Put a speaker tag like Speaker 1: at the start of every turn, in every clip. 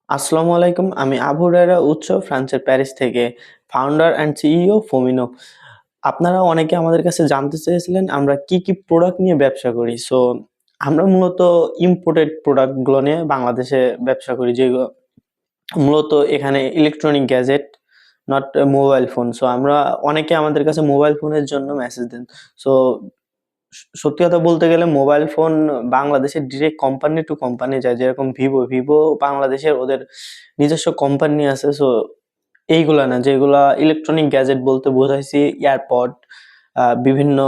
Speaker 1: আসসালামু আলাইকুম। আমি আবু হুরায়রা উৎস ফ্রান্সের প্যারিস থেকে ফাউন্ডার অ্যান্ড সিইও ফোমিনো। আপনারা অনেকে আমাদের কাছে জানতে চেয়েছিলেন আমরা কি প্রোডাক্ট নিয়ে ব্যবসা করি। আমরা মূলত ইম্পোর্টেড প্রোডাক্ট গুলো নিয়ে বাংলাদেশে ব্যবসা করি। যেগুলো মূলত এখানে electronic gadget, not mobile phone. আমরা অনেকে আমাদের কাছে মোবাইল ফোনের জন্য মেসেজ দেন। সো সত্যি কথা বলতে গেলে মোবাইল ফোন বাংলাদেশের ডিরেক্ট কোম্পানি টু কোম্পানি যায়। যেরকম ভিভো বাংলাদেশের ওদের নিজস্ব কোম্পানি আছে। এইগুলা না, যেগুলা ইলেকট্রনিক গ্যাজেট বলতে বোঝাইছি এয়ারপড, বিভিন্ন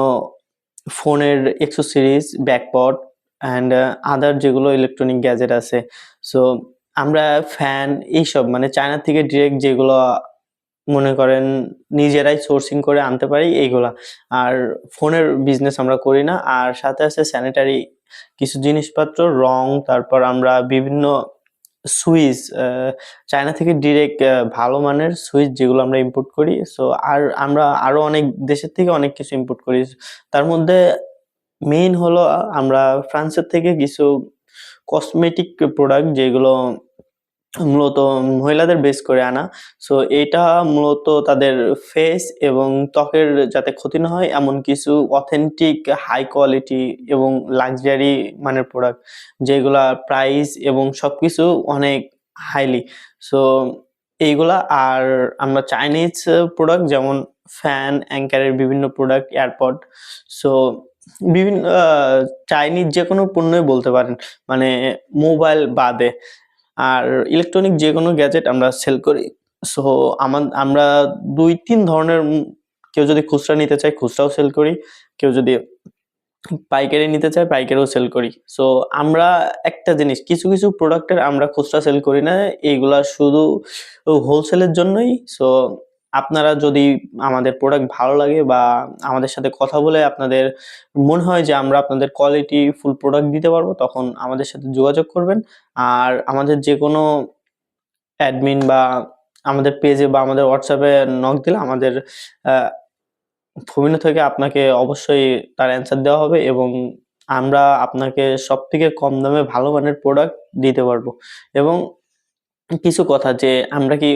Speaker 1: ফোনের অ্যাক্সেসরিজ, ব্যাকপড অ্যান্ড আদার যেগুলো ইলেকট্রনিক গ্যাজেট আছে। সো আমরা ফ্যান এইসব মানে চায়না থেকে ডিরেক্ট যেগুলো মনে করেন নিজেরাই সোর্সিং করে আনতে পারি এইগুলা। আর ফোনের বিজনেস আমরা করি না। আর সাথে আছে স্যানিটারি কিছু জিনিসপত্র, রং, তারপর আমরা বিভিন্ন সুইচ চায়না থেকে ডিরেক্ট ভালো মানের সুইচ যেগুলো আমরা ইম্পোর্ট করি। আর আমরা আরো অনেক দেশের থেকে অনেক কিছু ইম্পোর্ট করি। তার মধ্যে মেইন হলো আমরা ফ্রান্সের থেকে কিছু কসমেটিক প্রোডাক্ট যেগুলো মূলত মহিলাদের বেস করে আনা। এইটা মূলত তাদের ফেস এবং ত্বকের যাতে ক্ষতি না হয় এমন কিছু অথেন্টিক হাই কোয়ালিটি এবং লাক্সারি মানের প্রোডাক্ট, যেগুলা প্রাইস এবং সবকিছু অনেক হাইলি। সো এইগুলা। আর আমরা চাইনিজ প্রোডাক্ট যেমন ফ্যান, অ্যাঙ্কারের বিভিন্ন প্রোডাক্ট, এয়ারপড। সো বিভিন্ন চাইনিজ যেকোনো পণ্যই বলতে পারেন, মানে মোবাইল বাদে। আর ইলেকট্রনিক যেকোনো গ্যাজেট আমরা সেল করি। সো আমরা ২-৩ ধরনের, কেউ যদি খুচরা নিতে চায় খুচরাও সেল করি। কেউ যদি পাইকারি নিতে চায় পাইকারিও সেল করি। আমরা একটা জিনিস, কিছু প্রোডাক্টের আমরা খুচরা সেল করি না। এইগুলা শুধু হোলসেলের জন্যই। আপনারা যদি আমাদের প্রোডাক্ট ভালো লাগে বা আমাদের সাথে কথা বলে আপনাদের মনে হয় যে আমরা আপনাদের কোয়ালিটি ফুল প্রোডাক্ট দিতে পারবো, তখন আমাদের সাথে যোগাযোগ করবেন। আর আমাদের যেকোনো অ্যাডমিন বা আমাদের পেজে বা আমাদের হোয়াটসঅ্যাপে নক দিলে আমাদের আ ফোমিনো থেকে আপনাকে অবশ্যই তার অ্যান্সার দেওয়া হবে এবং আমরা আপনাকে সবথেকে কম দামে ভালো মানের প্রোডাক্ট দিতে পারবো। এবং কিছু কথা যে আমরা কি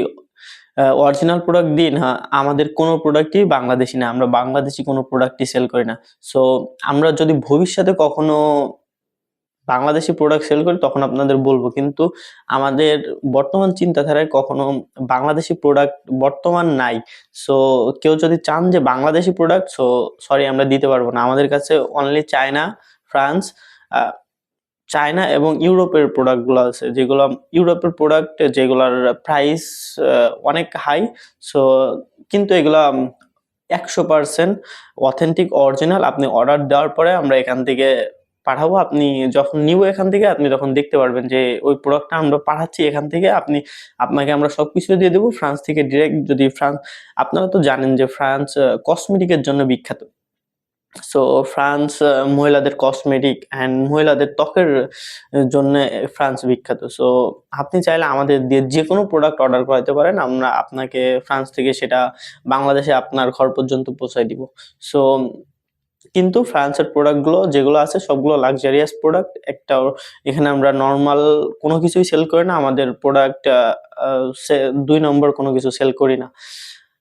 Speaker 1: অরিজিনাল প্রোডাক্ট দিই না, আমাদের কোনো প্রোডাক্টই বাংলাদেশী না। আমরা বাংলাদেশী কোনো প্রোডাক্টই সেল করি না। সো আমরা যদি ভবিষ্যতে কখনো বাংলাদেশী প্রোডাক্ট সেল করি তখন আপনাদের বলবো। কিন্তু আমাদের বর্তমান চিন্তাধারায় কখনো বাংলাদেশী প্রোডাক্ট বর্তমান নাই। সো কেউ যদি চান যে বাংলাদেশী প্রোডাক্ট, সরি আমরা দিতে পারবো না। আমাদের কাছে অনলি চায়না, ফ্রান্স, আ চায়না এবং ইউরোপের প্রোডাক্ট গুলো আছে। যেগুলো ইউরোপের প্রোডাক্ট যেগুলার প্রাইস আ অনেক হাই। সো কিন্তু এগুলা ১০০% অথেন্টিক অরিজিনাল। আপনি অর্ডার দেওয়ার পরে আমরা এখান থেকে পাঠাবো। আপনি যখন নিবো এখান থেকে আপনি তখন দেখতে পারবেন যে ওই প্রোডাক্টটা আমরা পাঠাচ্ছি এখান থেকে। আপনাকে আমরা সবকিছু দিয়ে দেবো। ফ্রান্স থেকে ডিরেক্ট যদি আপনারা তো জানেন যে ফ্রান্স কসমেটিকের জন্য বিখ্যাত। সো ফ্রান্স মহিলাদের কসমেটিক অ্যান্ড মহিলাদের ত্বকের জন্যে ফ্রান্স বিখ্যাত। আপনি চাইলে আমাদের দিয়ে যেকোনো প্রোডাক্ট অর্ডার করাইতে পারেন। আমরা আপনাকে ফ্রান্স থেকে সেটা বাংলাদেশে আপনার ঘর পর্যন্ত পৌঁছায় দিব। সো কিন্তু ফ্রান্সের প্রোডাক্টগুলো যেগুলো আছে সবগুলো লাক্সারিয়াস প্রোডাক্ট। একটাও এখানে আমরা নরমাল কোনো কিছুই সেল করি না। আমাদের প্রোডাক্ট আ আ সে ২ নম্বর কোনো কিছু সেল করি না।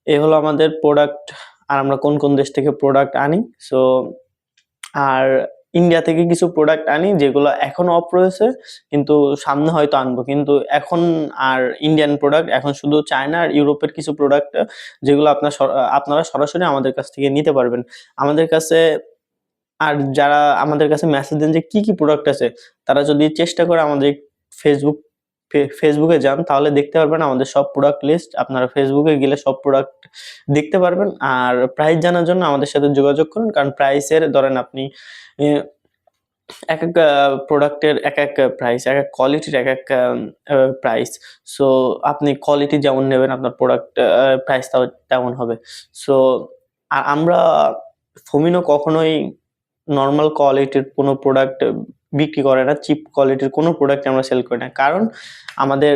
Speaker 1: এ হলো আমাদের প্রোডাক্ট। আর আমরা কোন দেশ থেকে প্রোডাক্ট আনি। সো আর ইন্ডিয়া থেকে কিছু প্রোডাক্ট আনি যেগুলো এখনো অফ রয়েছে, কিন্তু সামনে হয়তো আনবো। কিন্তু এখন আর ইন্ডিয়ান প্রোডাক্ট, এখন শুধু চায়না আর ইউরোপের কিছু প্রোডাক্ট যেগুলো আপনারা সরাসরি আমাদের কাছ থেকে নিতে পারবেন। আমাদের কাছে আর যারা আমাদের কাছে মেসেজ দেন যে কি প্রোডাক্ট আছে, তারা যদি চেষ্টা করে আমাদের ফেসবুক ফেসবুকে যান তাহলে দেখতে পারবেন আমাদের সব প্রোডাক্ট লিস্ট। আপনারা ফেসবুকে গেলে সব প্রোডাক্ট দেখতে পারবেন। আর প্রাইস জানার জন্য আমাদের সাথে যোগাযোগ করুন। কারণ প্রাইসের ধরেন আপনি এ একেক প্রোডাক্টের একেক প্রাইস, একেক কোয়ালিটির একেক প্রাইস। সো আপনি কোয়ালিটি যেমন নেবেন আপনার প্রোডাক্ট প্রাইসটাও তেমন হবে। সো আমরা ফোমিনো কখনোই নরমাল কোয়ালিটির কোনো প্রোডাক্ট বিক্রি করে না। চিপ কোয়ালিটির কোনো প্রোডাক্ট আমরা সেল করি না। কারণ আমাদের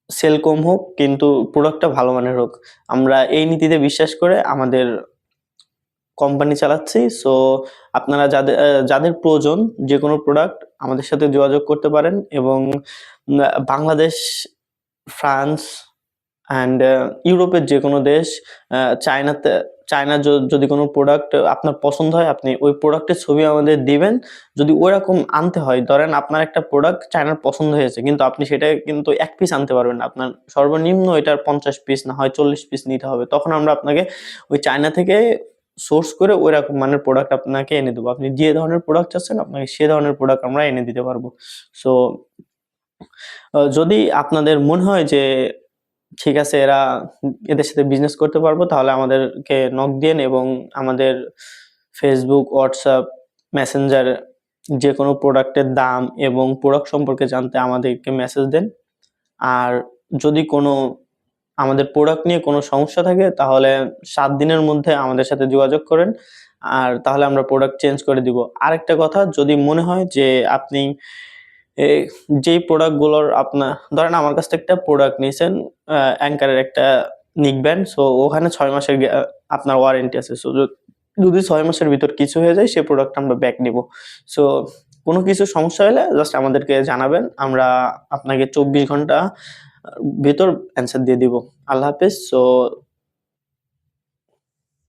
Speaker 1: সেল কম হোক কিন্তু প্রোডাক্টটা ভালো মানের হোক। আমরা এই নীতিতে বিশ্বাস করে আমাদের কোম্পানি চালাচ্ছি। সো আপনারা যাদের প্রয়োজন যেকোনো প্রোডাক্ট আমাদের সাথে যোগাযোগ করতে পারেন এবং বাংলাদেশ, ফ্রান্স অ্যান্ড ইউরোপের যেকোনো দেশ, চায়নাতে চায়নার যদি কোনো প্রোডাক্ট আপনার পছন্দ হয়, আপনি ওই প্রোডাক্টের ছবি আমাদের দিবেন। যদি ওরকম আনতে হয়, ধরেন আপনার একটা প্রোডাক্ট চায়নার পছন্দ হয়েছে, কিন্তু আপনি সেটা কিন্তু ১ পিস আনতে পারবেন না। আপনার সর্বনিম্ন এটার ৫০ পিস না হয় ৪০ পিস নিতে হবে। তখন আমরা আপনাকে ওই চায়না থেকে সোর্স করে ওইরকম মানের প্রোডাক্ট আপনাকে এনে দেবো। আপনি যে ধরনের প্রোডাক্ট চাচ্ছেন, আপনাকে সে ধরনের প্রোডাক্ট আমরা এনে দিতে পারবো। সো যদি আপনাদের মনে হয় যে ঠিক আছে এদের সাথে বিজনেস করতে পারবো, তাহলে আমাদেরকে নক দিয়েন এবং আমাদের Facebook, WhatsApp, Messenger যেকোনো প্রোডাক্টের দাম এবং প্রোডাক্ট সম্পর্কে জানতে আমাদেরকে মেসেজ দেন। আর যদি আমাদের প্রোডাক্ট নিয়ে কোনো সমস্যা থাকে, তাহলে ৭ দিনের মধ্যে আমাদের সাথে যোগাযোগ করেন। আর তাহলে আমরা প্রোডাক্ট চেঞ্জ করে দিব। আরেকটা কথা, যদি মনে হয় যে আপনি এ যেই প্রোডাক্টগুলোর ধরেন আমার কাছ থেকে একটা প্রোডাক্ট নিছেন, অ্যাঙ্কারের একটা নিক ব্যান্ড। সো ওখানে ৬ মাসের আপনার ওয়ারেন্টি আছে। সো যদি ৬ মাসের ভিতর কিছু হয়ে যায়, সেই প্রোডাক্টটা আমরা ব্যাক নিবো। সো কোনো কিছু সমস্যা হলে জাস্ট আমাদেরকে জানাবেন। আমরা আপনাকে ২৪ ঘন্টা ভিতর অ্যান্সার দিয়ে দিব। আল্লাহ হাফেজ। সো